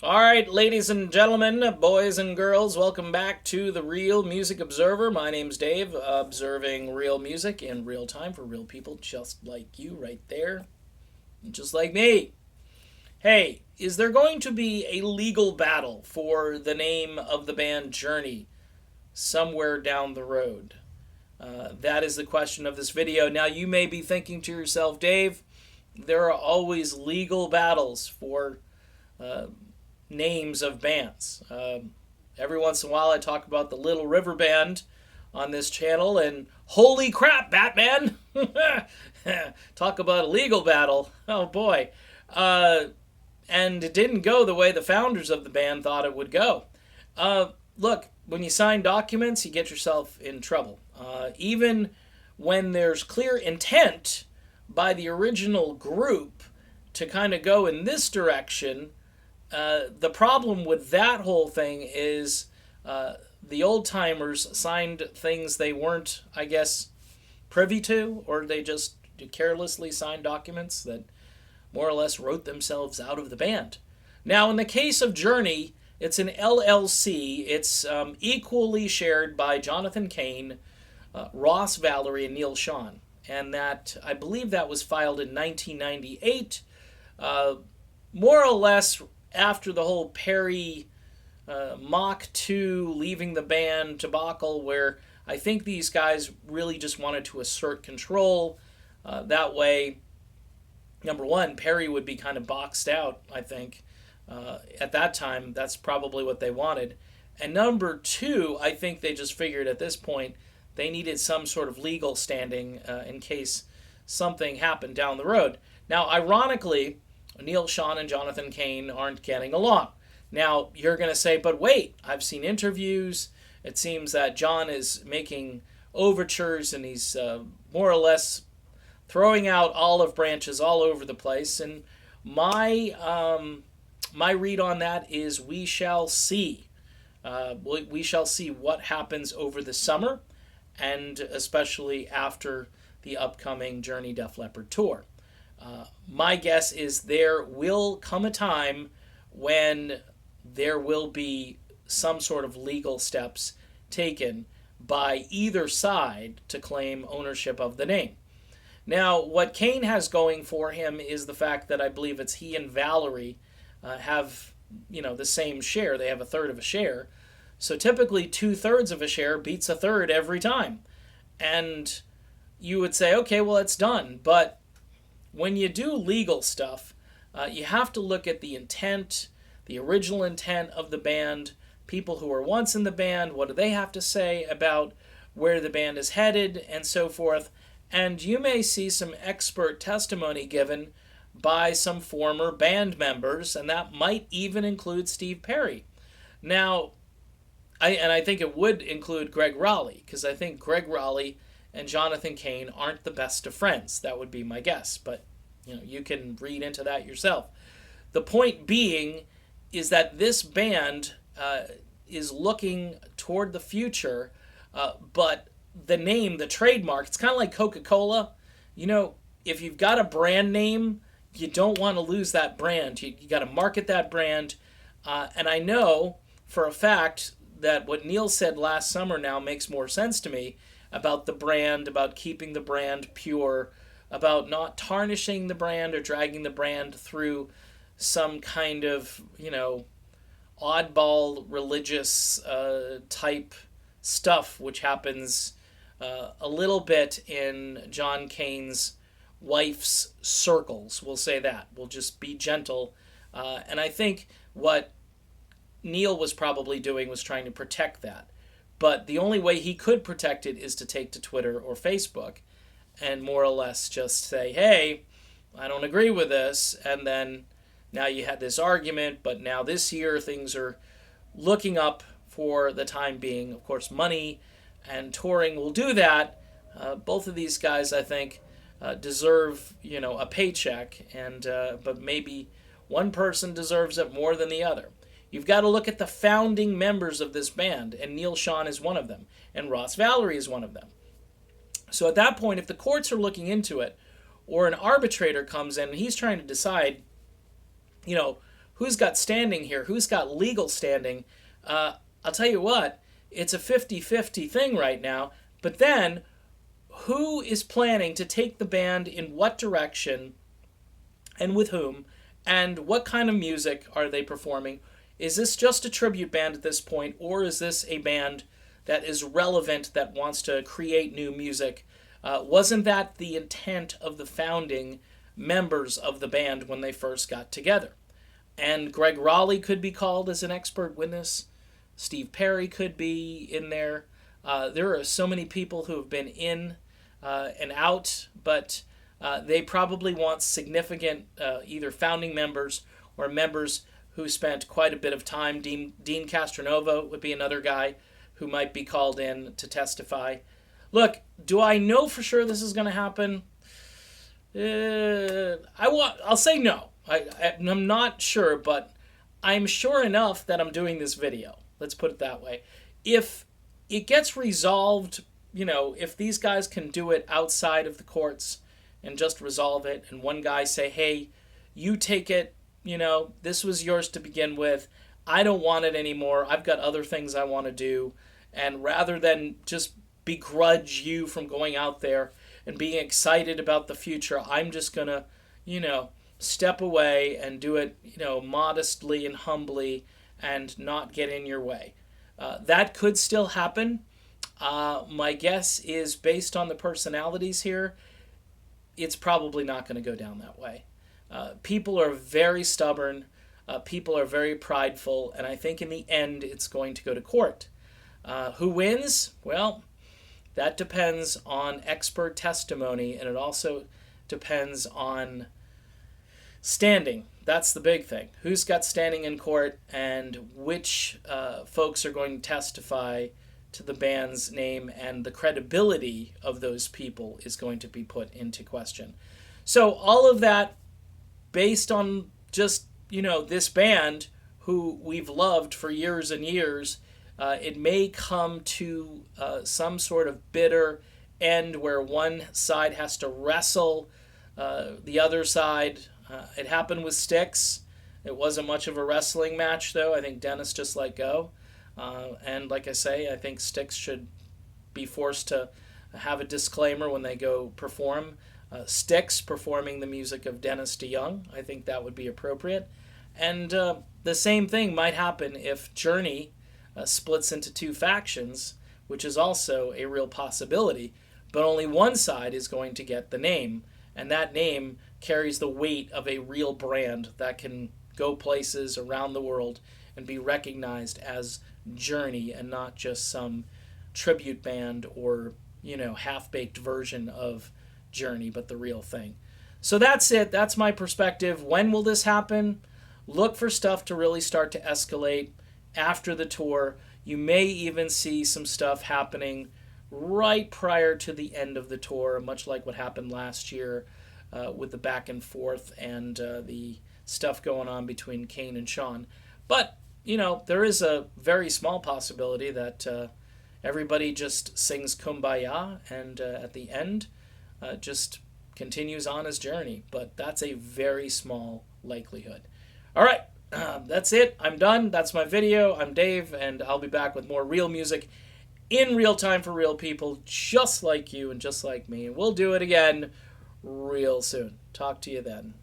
All right, ladies and gentlemen, boys and girls, welcome back to the Real Music Observer. My name's Dave, observing real music in real time for real people just like you right there, just like me. Hey, is there going to be a legal battle for the name of the band Journey somewhere down the road? That is the question of this video. Now, you may be thinking to yourself, Dave, there are always legal battles for uh, names of bands. Every once in a while, I talk about the Little River Band on this channel, and holy crap, Batman! Talk about a legal battle. Oh boy. And it didn't go the way the founders of the band thought it would go. Look, when you sign documents, you get yourself in trouble. Even when there's clear intent by the original group to kind of go in this direction, the problem with that whole thing is the old timers signed things they weren't, I guess, privy to, or they just carelessly signed documents that more or less wrote themselves out of the band. Now, in the case of Journey, it's an LLC. It's equally shared by Jonathan Cain, Ross Valerie, and Neil Sean. And that, I believe that was filed in 1998, more or less after the whole Perry Mach 2 leaving the band debacle, where I think these guys really just wanted to assert control. That way, number one, Perry would be kind of boxed out, I think. At that time, that's probably what they wanted. And number two, I think they just figured at this point they needed some sort of legal standing in case something happened down the road. Now, ironically, Neil Sean and Jonathan Cain aren't getting along. Now, you're going to say, but wait, I've seen interviews. It seems that John is making overtures and he's more or less throwing out olive branches all over the place. And my read on that is we shall see. We shall see what happens over the summer, and especially after the upcoming Journey Def Leppard tour. My guess is there will come a time when there will be some sort of legal steps taken by either side to claim ownership of the name. Now, what Cain has going for him is the fact that I believe it's he and Valerie have, the same share. They have a third of a share. So typically 2/3 of a share beats a third every time. And you would say, okay, well, it's done. But when you do legal stuff, you have to look at the intent, the original intent of the band, people who were once in the band, what do they have to say about where the band is headed, and so forth. And you may see some expert testimony given by some former band members, and that might even include Steve Perry. Now, I think it would include Greg Raleigh, because I think Greg Raleigh and Jonathan Cain aren't the best of friends. That would be my guess, but you can read into that yourself. The point being is that this band is looking toward the future, but the name, the trademark, it's kind of like Coca-Cola. If you've got a brand name, you don't want to lose that brand. You got to market that brand. And I know for a fact that what Neil said last summer now makes more sense to me about the brand, about keeping the brand pure, about not tarnishing the brand or dragging the brand through some kind of, oddball religious type stuff, which happens a little bit in John Cain's wife's circles. We'll say that. We'll just be gentle. And I think what Neil was probably doing was trying to protect that. But the only way he could protect it is to take to Twitter or Facebook and more or less just say, hey, I don't agree with this. And then now you had this argument, but now this year things are looking up for the time being. Of course, money and touring will do that. Both of these guys, I think, deserve, a paycheck, and but maybe one person deserves it more than the other. You've got to look at the founding members of this band, and Neil Sean is one of them, and Ross Valerie is one of them. So at that point, if the courts are looking into it, or an arbitrator comes in and he's trying to decide, who's got standing here, who's got legal standing, I'll tell you what, it's a 50-50 thing right now. But then, who is planning to take the band in what direction and with whom, and what kind of music are they performing? Is this just a tribute band at this point, or is this a band that is relevant, that wants to create new music? Wasn't that the intent of the founding members of the band when they first got together? And Greg Raleigh could be called as an expert witness. Steve Perry could be in there. There are so many people who have been in and out, but they probably want significant either founding members or members who spent quite a bit of time. Dean Castronova would be another guy who might be called in to testify. Look, do I know for sure this is going to happen? I'll say no. I'm not sure, but I'm sure enough that I'm doing this video. Let's put it that way. If it gets resolved, if these guys can do it outside of the courts and just resolve it, and one guy say, hey, you take it, this was yours to begin with. I don't want it anymore. I've got other things I want to do. And rather than just begrudge you from going out there and being excited about the future, I'm just going to, step away and do it, modestly and humbly and not get in your way. That could still happen. My guess is, based on the personalities here, it's probably not going to go down that way. People are very stubborn. People are very prideful. And I think in the end, it's going to go to court. Who wins? Well, that depends on expert testimony, and it also depends on standing. That's the big thing. Who's got standing in court, and which folks are going to testify to the band's name, and the credibility of those people is going to be put into question. So all of that based on just, this band who we've loved for years and years. It may come to some sort of bitter end where one side has to wrestle the other side. It happened with Styx. It wasn't much of a wrestling match, though. I think Dennis just let go. And like I say, I think Styx should be forced to have a disclaimer when they go perform. Styx performing the music of Dennis DeYoung. I think that would be appropriate. And the same thing might happen if Journey splits into two factions, which is also a real possibility, but only one side is going to get the name, and that name carries the weight of a real brand that can go places around the world and be recognized as Journey and not just some tribute band or, half-baked version of Journey, but the real thing. So that's it. That's my perspective. When will this happen? Look for stuff to really start to escalate after the tour. You may even see some stuff happening right prior to the end of the tour, much like what happened last year with the back and forth and the stuff going on between Kane and Sean. But, there is a very small possibility that everybody just sings Kumbaya and at the end just continues on his journey. But that's a very small likelihood. All right. That's it. I'm done. That's my video. I'm Dave, and I'll be back with more real music in real time for real people just like you and just like me. And we'll do it again real soon. Talk to you then.